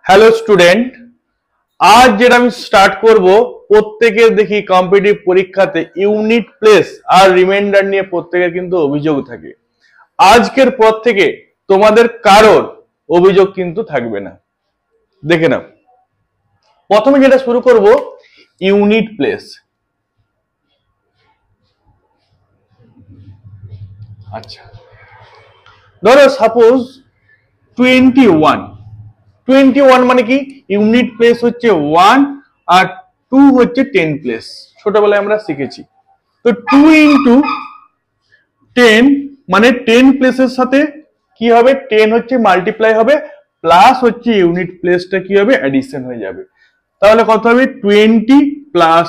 Hello student, আজ যেটা আমি স্টার্ট করব, প্রত্যেকের দেখি কম্পিটিটিভ পরীক্ষাতে ইউনিট প্লেস আর রিমাইন্ডার নিয়ে প্রত্যেকের কিন্তু অভিযোগ থাকে। আজকের পর থেকে তোমাদের কারোর অভিযোগ কিন্তু থাকবে না। দেখে নাও, প্রথমে যেটা শুরু করব ইউনিট প্লেস। আচ্ছা, ধরো সাপোজ 21 মানে কি, ইউনিট প্লেস হচ্ছে 1 আর 2 হচ্ছে 10 প্লেস। ছোটবেলায় আমরা শিখেছি। তো 2 ইন্টু 10 মানে 10 প্লেসের সাথে কি হবে, 10 হচ্ছে মাল্টিপ্লাই হবে, প্লাস হচ্ছে ইউনিট প্লেসটা কি হবে, অ্যাডিশন হয়ে যাবে। তাহলে কত হবে, 20 প্লাস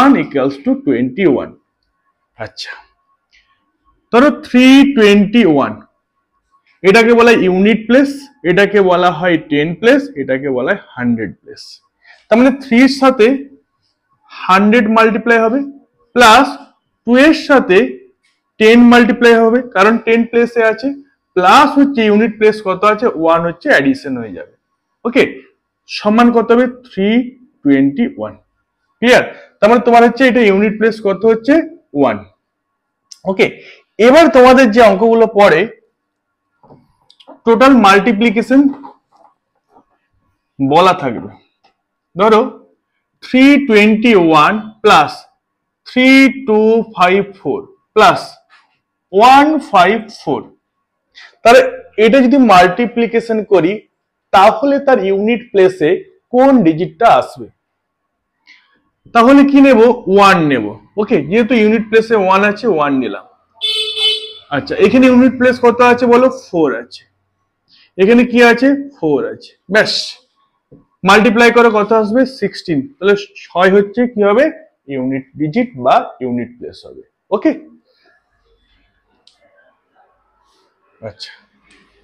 1 ইকুয়ালস টু 21। আচ্ছা, ধরো 321, এটাকে বলা হয় ইউনিট প্লেস, এটাকে বলা হয় 10 প্লেস, এটাকে বলা হয় 100 প্লেস। তার মানে 3 এর সাথে 100 মাল্টিপ্লাই হবে, প্লাস 2 এর সাথে 10 মাল্টিপ্লাই হবে, কারণ 10 প্লেসে আছে, প্লাস হচ্ছে ইউনিট প্লেস কত আছে, 1 হচ্ছে অ্যাডিশন হয়ে যাবে। ওকে, সমান কত হবে, 321। ক্লিয়ার? তার মানে তোমার হচ্ছে এটা ইউনিট প্লেস কত হচ্ছে, 1। ওকে, এবার তোমাদের যে অঙ্কগুলো পড়ে টোটাল মাল্টিপ্লিকেশন বলা থাকবে। ধরো 321 প্লাস 3254 প্লাস 154, তাহলে এটা যদি মাল্টিপ্লিকেশন করি তাহলে তার ইউনিট প্লেসে কোন ডিজিটটা আসবে? তাহলে কি নেব, 1 নেব। ওকে, যেহেতু ইউনিট প্লেসে 1 আছে, 1 নিলাম। আচ্ছা, এখানে ইউনিট প্লেস কত আছে বলো, 4 আছে। এখানে কি আছে, 4 আছে। ব্যাস, মাল্টিপ্লাই করে কত আসবে, 16। তাহলে 6 হচ্ছে কি হবে, ইউনিট ডিজিট বা ইউনিট প্লেস হবে। ওকে, আচ্ছা,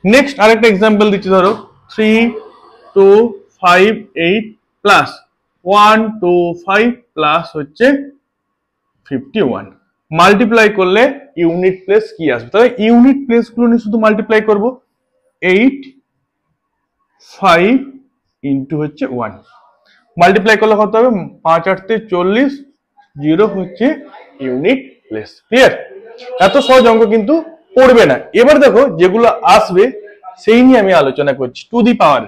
নেক্সট আরেকটা एग्जांपल দিচ্ছি। ধরো 3258 প্লাস 125 প্লাস হচ্ছে 51, মাল্টিপ্লাই করলে ইউনিট প্লেস কি আসবে? তাহলে ইউনিট প্লেস গুলো নিয়ে শুধু মাল্টিপ্লাই করব। 8 5 ইন্টু হচ্ছে 1, মাল্টিপ্লাই করলে কত হবে, 5 8 40, 0 হচ্ছে ইউনিট প্লেস। ক্লিয়ার? এত সহজ অঙ্ক কিন্তু পড়বে না। এবার দেখো যেগুলো আসবে সেই নিয়ে আমি আলোচনা করছি। টু দি পাওয়ার,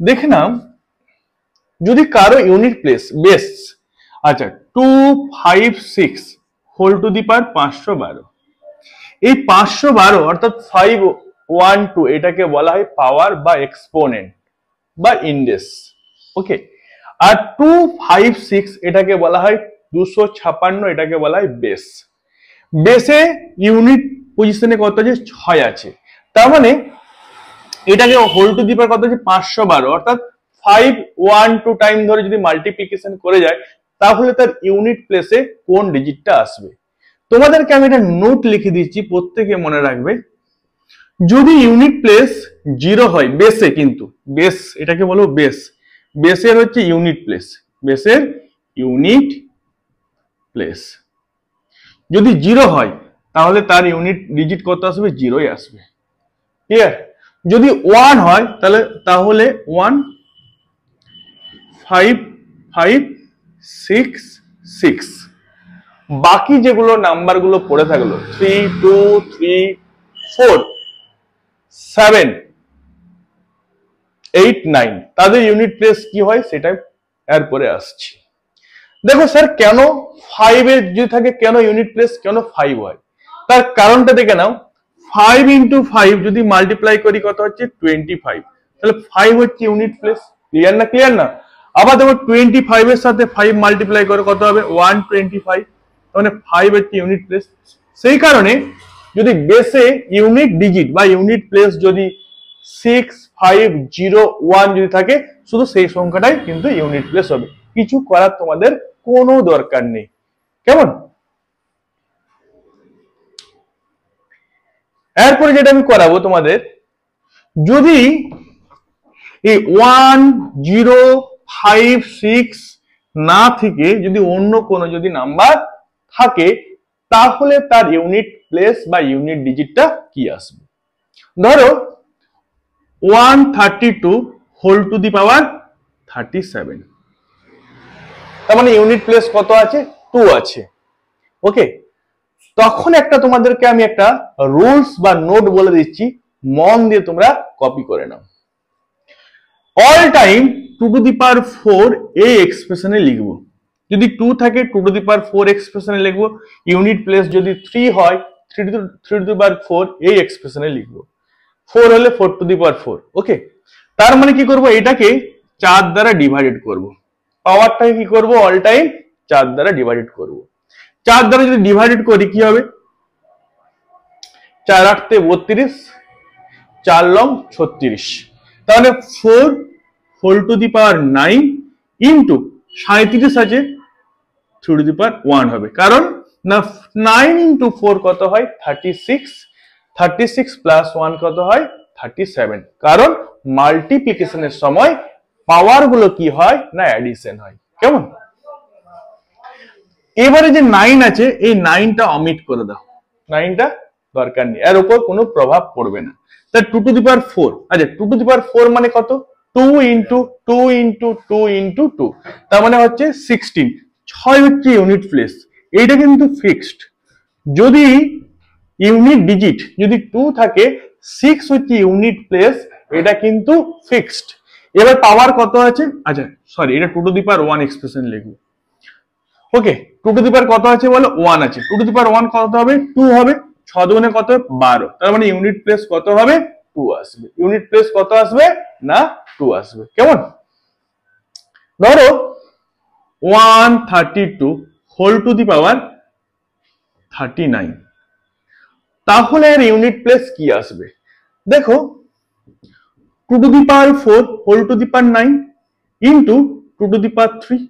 দেখে নাও, যদি কারো ইউনিট প্লেস বেস, আচ্ছা 256 হোল টু দি পাওয়ার 512, এই 512 অর্থাৎ 512 এটাকে বলা হয় পাওয়ার বা এক্সপোনেন্ট বা ইনডেক্স। ওকে, আর 256 এটাকে বলা হয় 256, এটাকে বলা হয় বেস। বেসে ইউনিট পজিশনে কত আছে, 6 আছে। তার মানে এটাকে হোল টু দি পাওয়ার কত আছে, 512, অর্থাৎ 512 টাইম ধরে যদি মাল্টিপ্লিকেশন করে যায় তাহলে তার ইউনিট প্লেসে কোন ডিজিটটা আসবে। তোমাদেরকে আমি একটা নোট লিখে দিচ্ছি, প্রত্যেকে মনে রাখবে। যদি ইউনিট প্লেস 0 হয় বেসে, কিন্তু বেস এটাকে বলো বেস, বেসের হচ্ছে ইউনিট প্লেস, বেসের ইউনিট প্লেস যদি 0 হয় তাহলে তার ইউনিট ডিজিট কত আসবে, 0ই আসবে। ক্লিয়ার? যদি 1 হয় তাহলে 1 5 5 6 6, বাকি যেগুলো নাম্বার গুলো পড়ে থাকলো 3 2 3 4 7 8 9, তাদের ইউনিট প্লেস কি হয় সেটা এরপরে আসছি। দেখো স্যার, কেন 5 এর যদি থাকে, কেন ইউনিট প্লেস কেন 5 হয়, তার কারণটা দেখে নাও। 5 ইন্টু 5 যদি মাল্টিপ্লাই করি কত হচ্ছে, 25, তাহলে 5 হচ্ছে ইউনিট প্লেস। ক্লিয়ার না? ক্লিয়ার না? আবার দেখো 25 এর সাথে 5 মাল্টিপ্লাই করে কত হবে, 125, মানে 5 হচ্ছে ইউনিট প্লেস। সেই কারণে যদি বেসে ইউনিট ডিজিট বা ইউনিট প্লেস যদি 6 5 0 1 যদি থাকে, শুধু সেই সংখ্যাটাই কিন্তু ইউনিট প্লেস হবে। কিছু করার তোমাদের কোনো দরকার নেই। কেমন? এরপরে যেটা আমি করাবো তোমাদের, যদি এই 1 0 5 6 না থেকে যদি অন্য কোনো যদি নাম্বার থাকে তাহলে তার ইউনিট প্লেস বা ইউনিট ডিজিটটা কি আসবে। ধরো 132 হোল টু দি পাওয়ার 37, তার মানে ইউনিট প্লেস কত আছে? 2 আছে। ওকে, তখন একটা তোমাদেরকে আমি একটা রুলস বা নোট বলে দিচ্ছি, মন দিয়ে তোমরা কপি করে নাও। All time 2 to the power 4 এই এক্সপ্রেশনে লিখবো। যদি 2 থাকে 2 টু দি পাওয়ার 4 এক্সপ্রেশনে লিখবো। ইউনিট প্লেস যদি 3 হয় 3 টু দি পাওয়ার 4 এই এক্সপ্রেশনে লিখবো। 4 হলে 4 টু দি পাওয়ার 4। ওকে, তার মানে কি করব? এটাকে 4 দ্বারা ডিভাইডেড করব। পাওয়ারটাকে কি করব? অল টাইম 4 দ্বারা ডিভাইডেড করব। 4 দ্বারা যদি ডিভাইডেড করি কি হবে? 4 8 32, 4 লং 36। তাহলে 4 whole to the power 9 into 37 আছে 3 টু দি পাওয়ার 1 হবে। কারণ না 9 ইন্টু 4 কত হয়? 36, 36 প্লাস 1 কত হয়? 37। কারণ মাল্টিপ্লিকেশনের সময় পাওয়ার গুলো কি হয়? না অ্যাডিশন হয়। কেমন? এবারে যে 9 আছে এই 9টা অমিট করে দাও, 9টা দরকার নেই, এর উপর কোনো প্রভাব পড়বে না। তাহলে 2 টু দি পাওয়ার 4, আচ্ছা 2 টু দি পাওয়ার 4 মানে কত? 2 ইন্টু 2 ইন্টু 2 ইন্টু 2, তার মানে হচ্ছে 16। 6 হচ্ছে ইউনিট প্লেস, এইটা কিন্তু ফিক্সড। যদি ইউনিট ডিজিট যদি 2 থাকে, 6 হচ্ছে ইউনিট প্লেস, এটা কিন্তু ফিক্সড। এবার পাওয়ার কত আছে? আচ্ছা সরি, এটা 2 টু দি পাওয়ার 1 এক্সপ্রেশন লিখবো। ওকে, 2 টু দি পাওয়ার কত আছে বলো? 1 আছে। 2 টু দি পাওয়ার 1 কত হবে? 2 হবে। 6 দুগুণে কত? 12। তার মানে ইউনিট প্লেস কত হবে? 2 আসবে। ইউনিট প্লেস কত আসবে? না 2 আসবে। কেমন? ধরো 132 হোল টু দি পাওয়ার 39, তাহলে এর ইউনিট প্লেস কি আসবে? দেখো 2 to the power 4 whole to the power 9 into 2 to the power 3,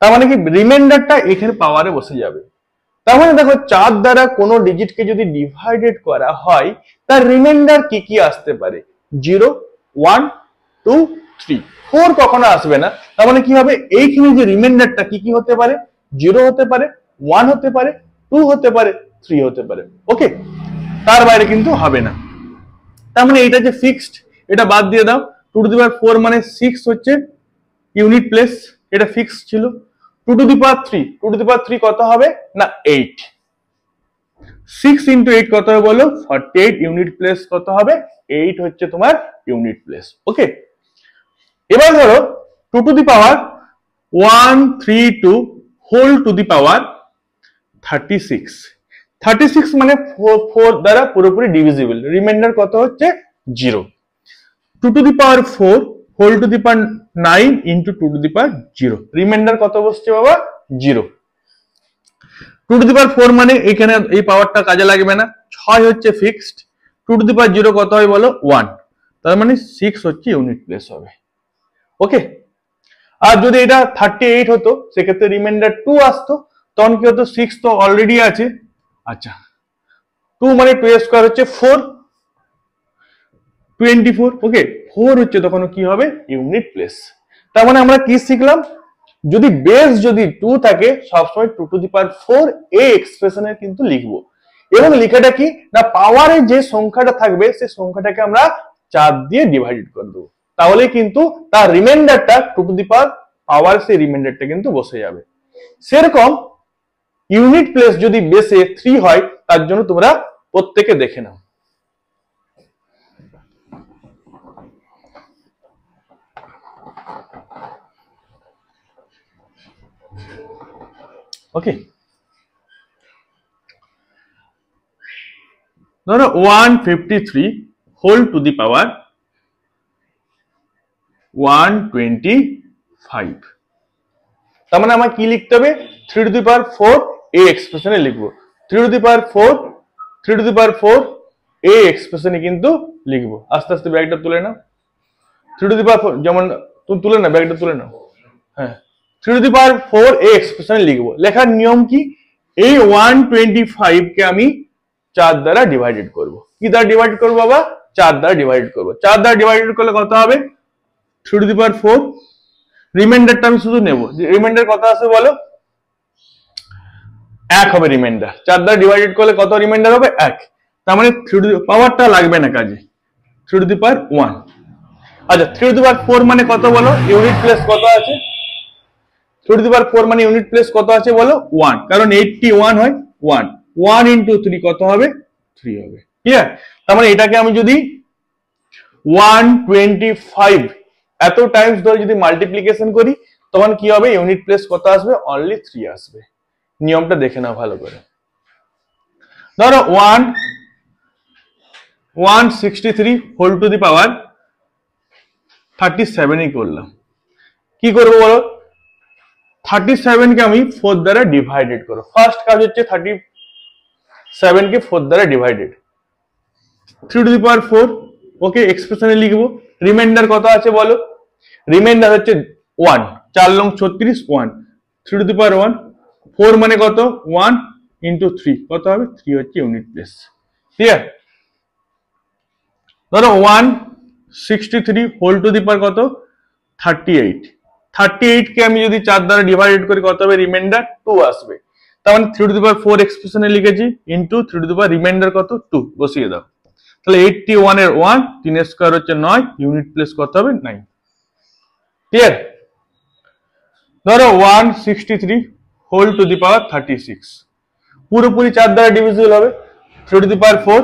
তার মানে কি রিমাইন্ডারটা এখানে পাওয়ারে বসে যাবে। তার মানে দেখো 4 দ্বারা কোনো ডিজিটকে যদি ডিভাইডেড করা হয় তার রিমাইন্ডার কি কি আসতে পারে? 0, 1, 2, 3, 4 কখনো আসবে না। তার মানে কি হবে? এইখানে যে রিমাইন্ডারটা কি কি হতে পারে? 0 হতে পারে, 1 হতে পারে, 2 হতে পারে, 3 হতে পারে। ওকে, তার বাইরে কিন্তু হবে না। তার মানে এটা যে ফিক্সড, এটা বাদ দিয়ে দাও। 2 টু দি পাওয়ার 4 মানে 6 হচ্ছে ইউনিট প্লেস, এটা ফিক্সড ছিল। 2 to the power 3, 2 to the power 3 কত হবে? না 8। 6 ইন্টু 8 কত হবে বলো? 48। ইউনিট প্লেস কত হবে? 8 হচ্ছে তোমার ইউনিট প্লেস। ওকে, এবার ধরো 2 to the power 132 whole to the power 36। 36 মানে 4 দ্বারা পুরোপুরি ডিভিজিবল, রিমাইন্ডার কত হচ্ছে? 0। 2 to the power 4 whole to the power 9 into 2 to the power 0, remainder কত বসছে বাবা? 0। 2 টু দি পাওয়ার 4 মানে এখানে এই পাওয়ারটা কাজে লাগবে না, 6 হচ্ছে ফিক্সড। 2 টু দি পাওয়ার 0 কত হয় বলো? 1। তার মানে 6 হচ্ছে ইউনিট প্লেস হবে। ওকে, আর যদি এটা 38 হতো সেক্ষেত্রে রিমাইন্ডার 2 আসতো, তখন কি হতো? 6 তো অলরেডি আছে। আচ্ছা 2 মানে 2 স্কয়ার হচ্ছে 4, 24। ওকে, 4 হচ্ছে তখন কি হবে? Unit place. তার মানে আমরা কি শিখলাম? যদি বেস যদি 2 থাকে সবসময় 2 টু দি পাওয়ার 4 এই এক্সপ্রেশনে কিন্তু লিখবো, এবং লেখাটা কি না পাওয়ারে যে সংখ্যাটা থাকবে সেই সংখ্যাটাকে আমরা 4 দিয়ে ডিভাইডেড করে দেবো, তাহলে কিন্তু তার রিমাইন্ডারটা 2 টু দি পাওয়ার পাওয়ার সেই রিমাইন্ডারটা কিন্তু বসে যাবে। সেরকম ইউনিট প্লেস যদি বেসে 3 হয় তার জন্য তোমরা প্রত্যেকে দেখে নাও। ওকে, ধরো 153 হোল টু দি পাওয়ার 125, তার মানে আমার কি লিখতে হবে? 3 টু দি পাওয়ার 4 এই এক্সপ্রেশনে লিখবো। 3 two the power 4, 3 two the power 4 এই এক্সপ্রেশনে কিন্তু লিখবো। আস্তে আস্তে ব্যাগটা তুলে নাও। 3 টু দি পাওয়ার 4 যেমন তুমি তুলে নাও, ব্যাগটা তুলে নাও। হ্যাঁ, 3 টু দি পাওয়ার 4 এই এক্সপ্রেশনে লিখবো। লেখার নিয়ম কি? এই 125 কে আমি 4 দ্বারা ডিভাইডেড করব। কি দ্বারা ডিভাইড করব বাবা? 4 দ্বারা ডিভাইডেড করব। 4 দ্বারা ডিভাইডেড করলে কত হবে? 3 টু দি পাওয়ার 4, রিমাইন্ডারটা আমি শুধু নেব। রিমাইন্ডার কত আসবে বলো? 1 হবে রিমাইন্ডার। 4 দ্বারা ডিভাইডেড করলে কত রিমাইন্ডার হবে? 1। তার মানে পাওয়ারটা লাগবে না কাজে, 3 টু দি পাওয়ার 1। আচ্ছা 3 টু দি পাওয়ার 4 মানে কত বলো, ইউনিট প্লেস কত আছে? 3 টু দি পাওয়ার 4 মানে ইউনিট প্লেস কত আছে বলো, 1, কারণ 81 হয় 1, 1 ইনটু 3 কত হবে, 3 হবে। ক্লিয়ার? তার মানে এটাকে আমি যদি 125 এত টাইমস ধরে যদি মাল্টিপ্লিকেশন করি তখন কি হবে, ইউনিট প্লেস কত আসবে, অনলি 3 আসবে। নিয়মটা দেখে নাও ভালো করে। ধরো 163 হোল টু দি পাওয়ার 37 করলাম। কি করবো বলো, 37 কে আমি 4 দ্বারা ডিভাইডেড করো। ফার্স্ট কাজ হচ্ছে 37 কে 4 দ্বারা ডিভাইডেড, 3 টু দি পাওয়ার 4, ওকে এক্সপ্রেশনে লিখবো। রিমাইন্ডার কত আছে বলো, রিমাইন্ডার হচ্ছে 1, 4 লং 36, 1, 3 টু দি পাওয়ার 1, 4 মানে কত, 1 ইন্টু 3 কত হবে, 3 হচ্ছে ইউনিট প্লেস। ক্লিয়ার? ধরো 163 হোল টু দি পাওয়ার কত, 38, 38 কে আমি যদি 4 দ্বারা ডিভাইডেড করি কত হবে, রিমাইন্ডার 2 আসবে। তার মানে 3 টু দি পাওয়ার 4 এক্সপ্রেশনে লিখেছি into 3 two the power reminder কত, 2 বসিয়ে দাও। তাহলে 81 এর 1, 3 এর স্কয়ার হচ্ছে 9, ইউনিট প্লেস কত হবে, 9। ক্লিয়ার? ধরো 163 হোল টু দি পাওয়ার 36 পুরোপুরি 4 দ্বারা ডিভিজিবল হবে, 3 two the power 4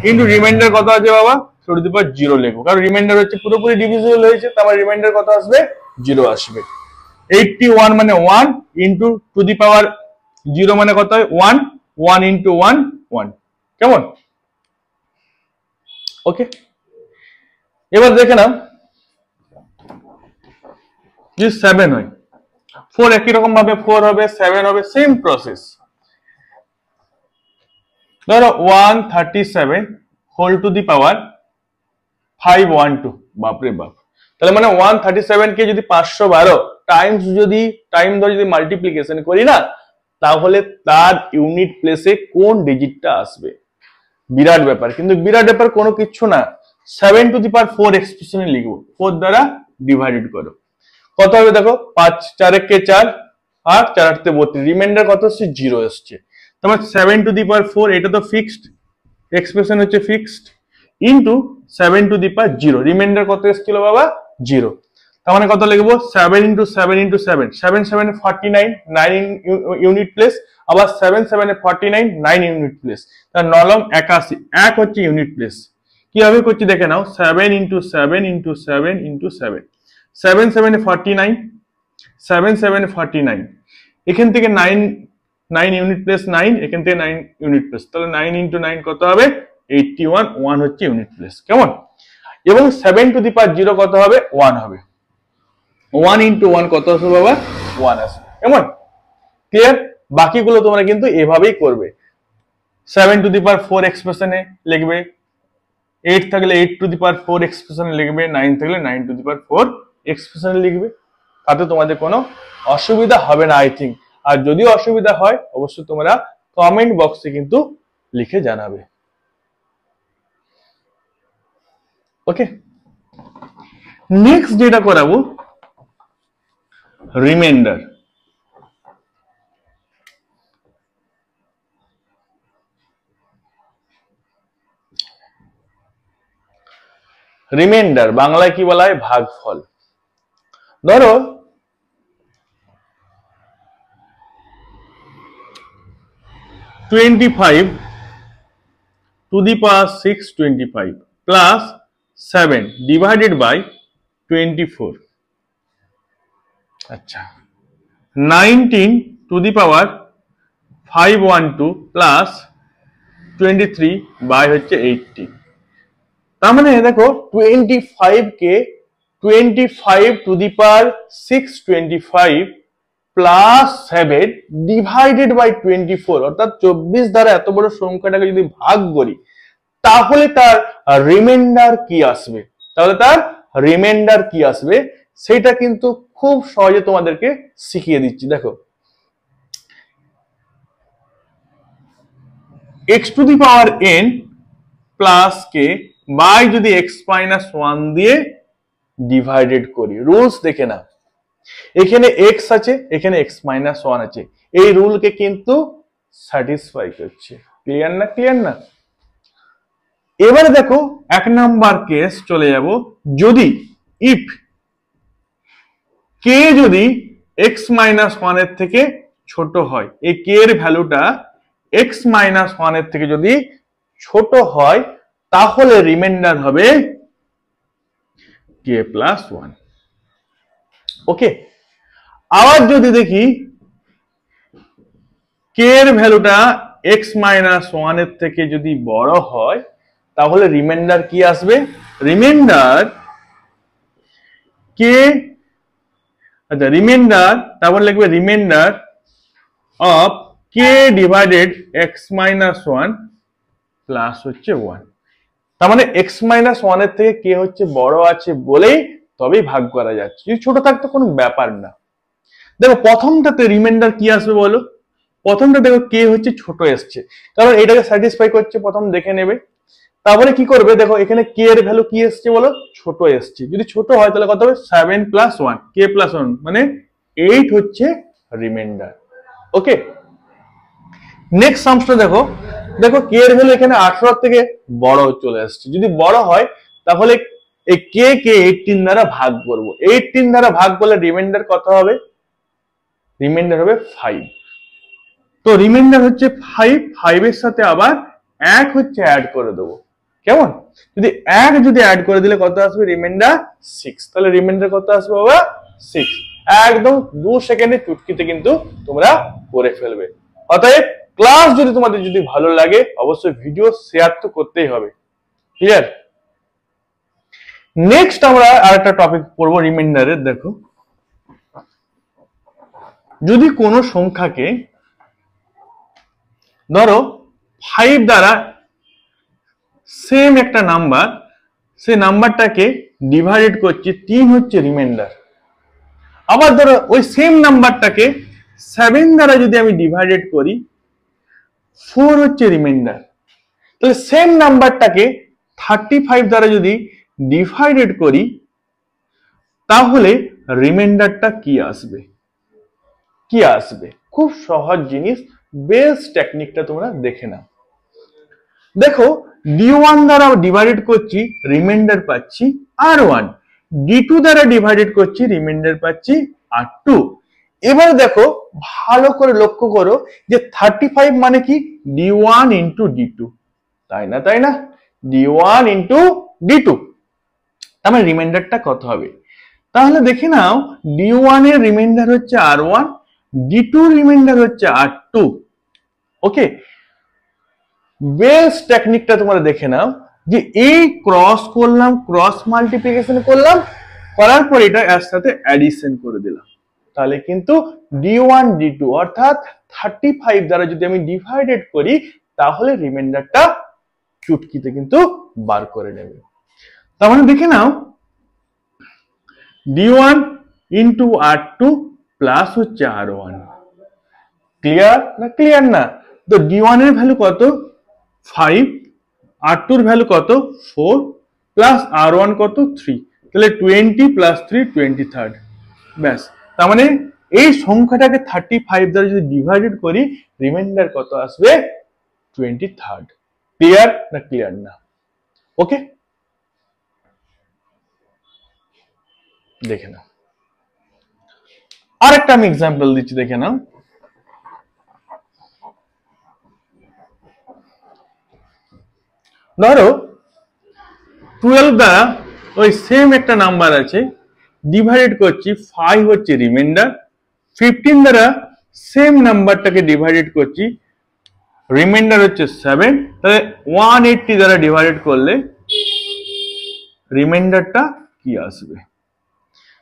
into reminder কত আছে বাবা, 3 টু দি পাওয়ার 0 লিখবো, কারণ রিমাইন্ডার হচ্ছে পুরোপুরি ডিভিজিবল হয়েছে, তার রিমাইন্ডার কত আসবে, 0 আসবে। 81 মানে 1 ইনটু 2 দি পাওয়ার 0 মানে কত হয়, 1, 1 ইনটু 1, 1। কেমন? ওকে, এবার দেখে নাও যদি 7 হয়, 4 একই রকম ভাবে 4 হবে, 7 হবে, সেম প্রসেস। ধরো 137 হোল টু দি পাওয়ার 512, বাপরে বাপ। তাহলে মানে 137 কে যদি 512 টাইমস যদি টাইম ধরে যদি মাল্টিপ্লিকেশন করি না, তাহলে তার ইউনিট প্লেসে কোন ডিজিটটা আসবে, বিরাট ব্যাপার। কিন্তু বিরাট ব্যাপার কোনো কিছু না, 7 টু দি পাওয়ার 4 এক্সপ্রেশনে লিখবো, 4 দ্বারা ডিভাইডেড করো, কত হবে দেখো, 5 4 কে 4 আর 4 8 তে 32, রিমাইন্ডার কত আসছে, 0 আসছে। তারপর 7 টু দি পাওয়ার 4 এটা তো ফিক্সড এক্সপ্রেশন হচ্ছে fixed, into 7 two the power 0, remainder কত এসেছিল বাবা, 0। তার মানে কত লিখবো, 7 ইনটু 7 ইনটু 7, 7 7 49, 9 ইউনিট প্লেস, আবার 7 7 49, 9 ইউনিট প্লেস, তার 9 লং 81, 1 হচ্ছে ইউনিট প্লেস। কিভাবে করছি দেখে নাও, 7 ইনটু 7 ইনটু 7 ইনটু 7, 7 7 49, 7 7 49, এখান থেকে 9 ইউনিট প্লেস 9, এখান থেকে 9 ইউনিট প্লেস, তাহলে 9 ইনটু 9 কত হবে, 81, 1 হচ্ছে ইউনিট প্লেস। কেমন? এবং 7 টু দি পাওয়ার 0 কত হবে, 1 হবে, 1 ইনটু 1 কত আসবে বাবা, 1 আসবে। কেমন? ক্লিয়ার? বাকিগুলো তোমরা কিন্তু এভাবেই করবে, 7 টু দি পাওয়ার 4 এক্সপ্রেশনে লিখবে, 8 থাকলে 8 টু দি পাওয়ার 4 এক্সপ্রেশনে লিখবে, 9 থাকলে 9 টু দি পাওয়ার 4 এক্সপ্রেশনে লিখবে, তাতে তোমাদের কোনো অসুবিধা হবে না আই থিঙ্ক। আর যদি অসুবিধা হয় অবশ্যই তোমরা কমেন্ট বক্সে কিন্তু লিখে জানাবে। ওকে, নেক্সট যেটা করাবো, রিমাইন্ডার। রিমাইন্ডার বাংলায় কি বলা হয়, ভাগফল। ধরো 25 to the power 625 plus 7 divided by 24। আচ্ছা, 19 to the power 512 plus 23 by হচ্ছে 80। তার মানে দেখো 25 কে 25 to the power 625 plus 7 divided by 24, অর্থাৎ 24 দ্বারা এত বড় সংখ্যাটাকে যদি ভাগ করি তাহলে তার রিমাইন্ডার কি আসবে, সেটা কিন্তু খুব সহজে তোমাদেরকে শিখিয়ে দিচ্ছি। দেখো x to the power n plus k by যদি x মাইনাস 1 দিয়ে ডিভাইডেড করি, রুলস দেখে না, এখানে x আছে, এখানে x মাইনাস 1 আছে, এই রুলকে কিন্তু স্যাটিসফাই করছে। ক্লিয়ার না? ক্লিয়ার না? এবারে দেখো 1 নাম্বার কেস চলে যাব। যদি ইফ কে যদি x মাইনাস 1 এর থেকে ছোট হয়, এই কে এর ভ্যালুটা x মাইনাস 1 এর থেকে যদি ছোট হয়, তাহলে রিমাইন্ডার হবে k প্লাস 1। ওকে, আবার যদি দেখি কে এর ভ্যালুটা x মাইনাস 1 এর থেকে যদি বড় হয়, তাহলে রিমাইন্ডার কি আসবে? রিমাইন্ডার কে, আচ্ছা রিমাইন্ডার, তারপর লিখবে reminder of K divided x minus 1 plus হচ্ছে 1। তার মানে x মাইনাস 1 এর থেকে কে হচ্ছে বড় আছে বলেই তবেই ভাগ করা যাচ্ছে, যদি ছোট থাকতো কোনো ব্যাপার না। দেখো প্রথমটাতে রিমাইন্ডার কি আসবে বলো? প্রথমটা দেখো কে হচ্ছে ছোট এসছে, কারণ এটাকে স্যাটিসফাই করছে, প্রথম দেখে নেবে। তারপরে কি করবে, দেখো এখানে কে এর ভ্যালু কি এসছে বলো? ছোট এসছে। যদি ছোট হয় তাহলে কত হবে? 7 প্লাস 1, কে প্লাস 1 মানে 8 হচ্ছে রিমাইন্ডার। ওকে, নেক্সট সামসটা দেখো, দেখো কে এর ভ্যালু এখানে 18 থেকে বড় চলে আসছে। যদি বড় হয় তাহলে এই কে কে 18 দ্বারা ভাগ করব। 18 দ্বারা ভাগ করলে রিমাইন্ডার কত হবে? রিমাইন্ডার হবে 5। তো রিমাইন্ডার হচ্ছে 5, 5 এর সাথে আবার 1 হচ্ছে অ্যাড করে দেবো। কেমন? যদি 1 যদি অ্যাড করে দিলে কত আসবে? রিমাইন্ডার 6। তাহলে রিমাইন্ডার কত আসবে বাবা? 6। একদম 2 সেকেন্ডে চুটকিতে কিন্তু তোমরা করে ফেলবে। অতএব ক্লাস যদি তোমাদের যদি ভালো লাগে, অবশ্যই ভিডিও শেয়ার তো করতেই হবে। ক্লিয়ার? নেক্সট আমরা আরেকটা টপিক পড়বো রিমাইন্ডারের। দেখো যদি কোনো সংখ্যাকে ধরো 5 দ্বারা সেম একটা নাম্বার, সেই নাম্বারটাকে ডিভাইডেড করছি, 3 হচ্ছে রিমাইন্ডার। আবার ধরো ওই সেম নাম্বারটাকে 7 দ্বারা যদি আমি ডিভাইডেড করি, 4 হচ্ছে রিমাইন্ডার। তাহলে সেম নাম্বারটাকে 35 দ্বারা যদি ডিভাইডেড করি, তাহলে রিমাইন্ডারটা কি আসবে? কি আসবে? খুব সহজ জিনিস, বেস টেকনিকটা তোমরা দেখে নাও। দেখো d1 দ্বারা ডিভাইডেড করছি, রিমাইন্ডার পাচ্ছি r1। d2 দ্বারা ডিভাইডেড করছি, রিমাইন্ডার পাচ্ছি r2। এবার দেখো ভালো করে লক্ষ্য করো যে 35 মানে কি? d1 ইন্টু d2, তাই না? তাই না? d1 ইন্টু d2, তার মানে রিমাইন্ডারটা কত হবে? তাহলে দেখে নাও d1 এর রিমাইন্ডার হচ্ছে r1, d2 রিমাইন্ডার হচ্ছে r2। ওকে, বেস টেকনিকটা তোমরা দেখে নাও যে এই ক্রস করলাম, ক্রস মাল্টিপ্লিকেশন করলাম, করার পর এটা এর সাথে অ্যাডিশন করে দিলাম, তাহলে কিন্তু d1 d2 অর্থাৎ 35 দ্বারা যদি আমি ডিভাইডেড করি, তাহলে রিমাইন্ডারটা চুটকিতে কিন্তু বার করে নেবে। তার মানে দেখে নাও d1 ইন্টু r2 প্লাস হচ্ছে r1। ক্লিয়ার না? ক্লিয়ার না? তো d1 এর ভ্যালু কত? 5, r2 এর ভ্যালু কত? 4, প্লাস r1 কত? 3। তাহলে 20 প্লাস 3 23। ব্যাস, তার মানে এই সংখ্যাটাকে 35 দ্বারা যদি ডিভাইডেড করি, রিমাইন্ডার কত আসবে? 23। ক্লিয়ার না? ক্লিয়ার না? ওকে, দেখে নাও আরেকটা আমি এক্সাম্পল দিচ্ছি, দেখে নাও। ধরো 12 দ্বারা ওই সেম একটা নাম্বার আছে, ডিভাইডেড করছি, 5 হচ্ছে রিমাইন্ডার। 15 দ্বারা সেম নাম্বারটাকে ডিভাইডেড করছি, রিমাইন্ডার হচ্ছে 7। তাহলে 180 দ্বারা ডিভাইডেড করলে রিমাইন্ডারটা কি আসবে?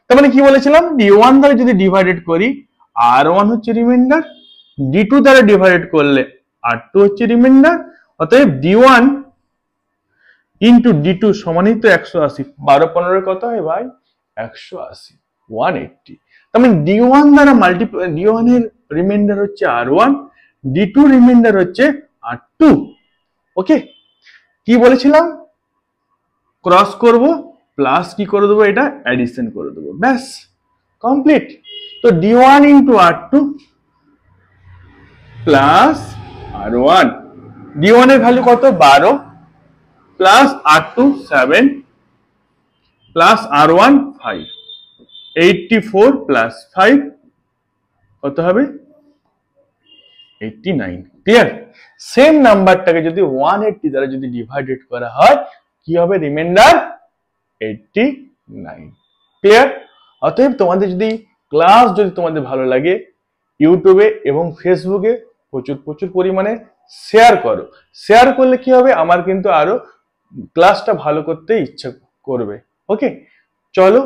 তার মানে কি বলেছিলাম? d1 দ্বারা যদি ডিভাইডেড করি, r1 হচ্ছে রিমাইন্ডার, d2 দ্বারা ডিভাইডেড করলে r2 হচ্ছে রিমাইন্ডার। অতএব d1 ইন্টু d2 সমানই তো 180। 12 15 কত হয় ভাই? 180, 180। তার মানে d1 দ্বারা মাল্টিপ্লাই, d1 এর রিমাইন্ডার হচ্ছে r1, d2 রিমাইন্ডার হচ্ছে r2। ওকে, কি বলেছিলাম? ক্রস করব, প্লাস কি করে দেবো? এটা অ্যাডিশন করে দেবো, ব্যাস কমপ্লিট। তো d1 into r2 plus r1 D1 এর ভ্যালু কত 12 plus R2 7 plus R1 5 84 plus 5 কত হবে 89 ক্লিয়ার সেম নাম্বারটাকে যদি 180 দ্বারা যদি ডিভাইডেড করা হয় কি হবে রিমাইন্ডার 89 ক্লিয়ার অতএব তোমাদের যদি ক্লাস যদি তোমাদের ভালো লাগে ইউটিউবে এবং ফেসবুকে প্রচুর প্রচুর পরিমাণে শেয়ার করো শেয়ার করলে কি হবে আমার কিন্তু আরো ক্লাসটা ভালো করতে ইচ্ছা করবে ওকে চলো